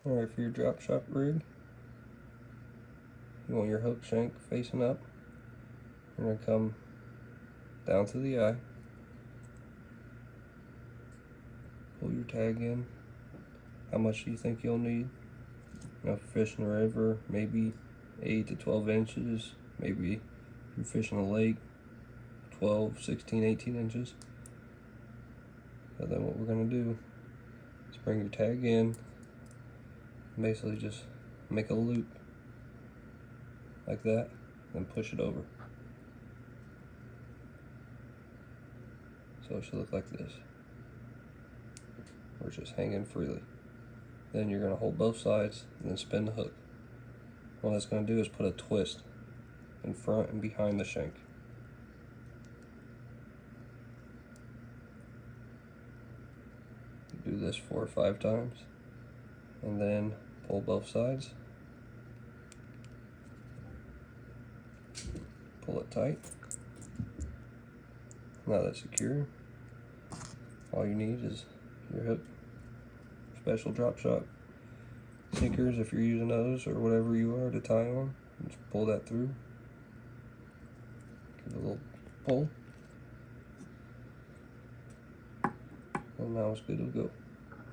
Alright, for your drop shot rig, you want your hook shank facing up. You're going to come down to the eye, pull your tag in. How much do you think you'll need? You know, if you're fishing a river, maybe 8 to 12 inches. Maybe if you're fishing a lake, 12, 16, 18 inches. And then what we're going to do is bring your tag in, basically just make a loop like that, then push it over. So it should look like this. We're just hanging freely. Then you're going to hold both sides and then spin the hook. What that's going to do is put a twist in front and behind the shank. Do this 4 or 5 times and then pull both sides. Pull it tight. Now that's secure, all you need is your hook, special drop shot sinkers if you're using those, or whatever you are to tie on. Just pull that through, give it a little pull, and now it's good to go.